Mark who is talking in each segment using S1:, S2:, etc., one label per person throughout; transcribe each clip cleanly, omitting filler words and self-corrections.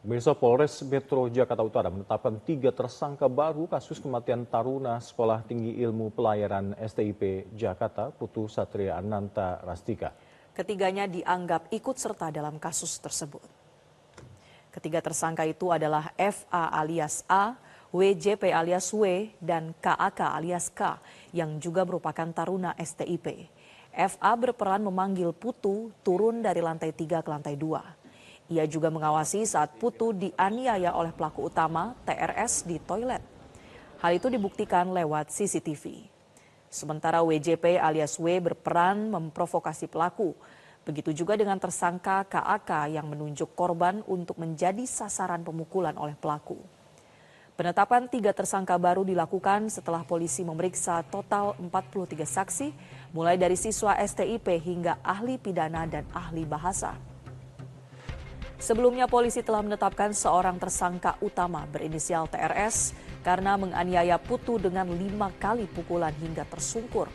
S1: Pemirsa, Polres Metro Jakarta Utara menetapkan 3 tersangka baru kasus kematian taruna Sekolah Tinggi Ilmu Pelayaran STIP Jakarta, Putu Satria Ananta Rastika.
S2: Ketiganya dianggap ikut serta dalam kasus tersebut. Ketiga tersangka itu adalah FA alias A, WJP alias W, dan KAK alias K yang juga merupakan taruna STIP. FA berperan memanggil Putu turun dari lantai 3 ke lantai 2. Ia juga mengawasi saat Putu dianiaya oleh pelaku utama TRS di toilet. Hal itu dibuktikan lewat CCTV. Sementara WJP alias W berperan memprovokasi pelaku. Begitu juga dengan tersangka KAK yang menunjuk korban untuk menjadi sasaran pemukulan oleh pelaku. Penetapan 3 tersangka baru dilakukan setelah polisi memeriksa total 43 saksi, mulai dari siswa STIP hingga ahli pidana dan ahli bahasa. Sebelumnya polisi telah menetapkan seorang tersangka utama berinisial TRS karena menganiaya Putu dengan 5 kali pukulan hingga tersungkur.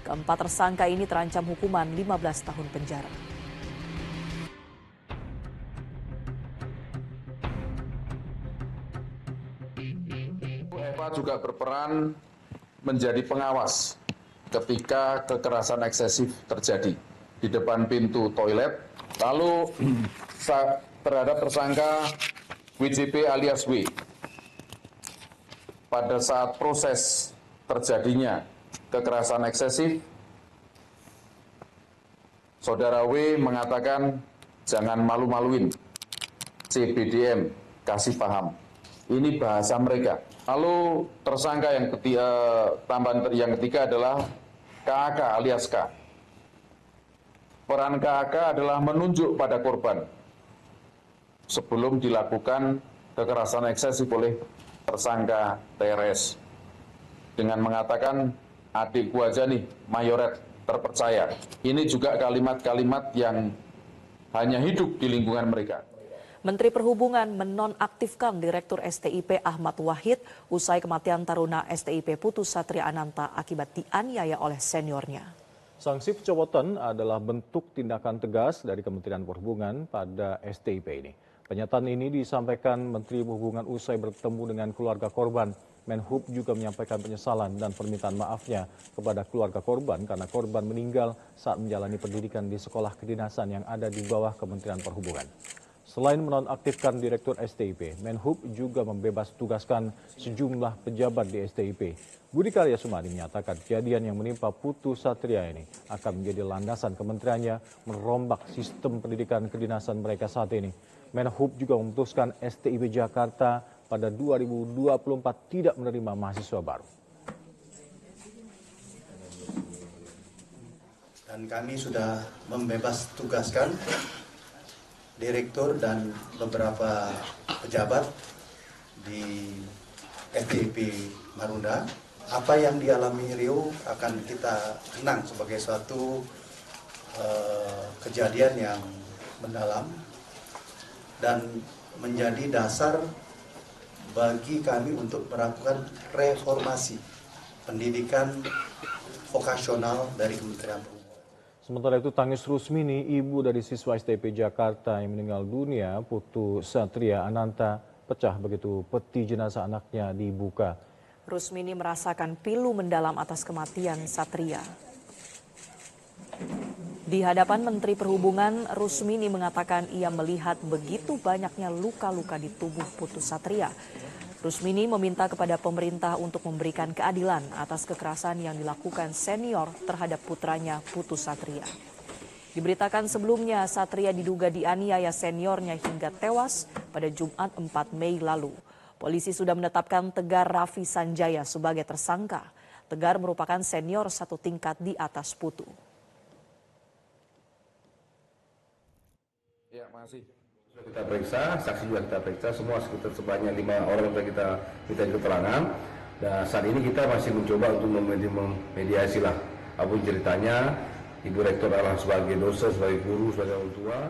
S2: Keempat tersangka ini terancam hukuman 15 tahun penjara.
S3: Eva juga berperan menjadi pengawas ketika kekerasan eksesif terjadi di depan pintu toilet. Lalu terhadap tersangka WJP alias W, pada saat proses terjadinya kekerasan eksesif, saudara W mengatakan jangan malu-maluin, CBDM, kasih paham. Ini bahasa mereka. Lalu tersangka yang ketiga adalah KAK alias K. Peran KAK adalah menunjuk pada korban sebelum dilakukan kekerasan eksesif oleh tersangka TRS dengan mengatakan adikku aja nih mayoret terpercaya. Ini juga kalimat-kalimat yang hanya hidup di lingkungan mereka.
S2: Menteri Perhubungan menonaktifkan Direktur STIP Ahmad Wahid usai kematian taruna STIP Putu Satria Ananta akibat dianiaya oleh seniornya.
S1: Sanksi pencopotan adalah bentuk tindakan tegas dari Kementerian Perhubungan pada STIP ini. Pernyataan ini disampaikan Menteri Perhubungan usai bertemu dengan keluarga korban. Menhub juga menyampaikan penyesalan dan permintaan maafnya kepada keluarga korban karena korban meninggal saat menjalani pendidikan di sekolah kedinasan yang ada di bawah Kementerian Perhubungan. Selain menonaktifkan Direktur STIP, Menhub juga membebas tugaskan sejumlah pejabat di STIP. Budi Karya Sumadi menyatakan kejadian yang menimpa Putu Satria ini akan menjadi landasan kementeriannya merombak sistem pendidikan kedinasan mereka saat ini. Menhub juga memutuskan STIP Jakarta pada 2024 tidak menerima mahasiswa baru.
S4: Dan kami sudah membebas tugaskan direktur dan beberapa pejabat di STIP Marunda. Apa yang dialami Rio akan kita kenang sebagai suatu kejadian yang mendalam dan menjadi dasar bagi kami untuk melakukan reformasi pendidikan vokasional dari Kementerian Perhubungan.
S1: Sementara itu, tangis Rusmini, ibu dari siswa STIP Jakarta yang meninggal dunia, Putu Satria Ananta, pecah begitu peti jenazah anaknya dibuka.
S2: Rusmini merasakan pilu mendalam atas kematian Satria. Di hadapan Menteri Perhubungan, Rusmini mengatakan ia melihat begitu banyaknya luka-luka di tubuh Putu Satria. Rusmini meminta kepada pemerintah untuk memberikan keadilan atas kekerasan yang dilakukan senior terhadap putranya Putu Satria. Diberitakan sebelumnya Satria diduga dianiaya seniornya hingga tewas pada Jumat 4 Mei lalu. Polisi sudah menetapkan Tegar Raffi Sanjaya sebagai tersangka. Tegar merupakan senior 1 tingkat di atas Putu.
S5: Ya, makasih. Sudah kita periksa, saksi juga kita periksa, semua sekitar sebanyak 5 orang sudah kita minta keterangan. Dan saat ini kita masih mencoba untuk memediasi lah apapun ceritanya. Ibu Rektor adalah sebagai dosen, sebagai guru, sebagai orang tua.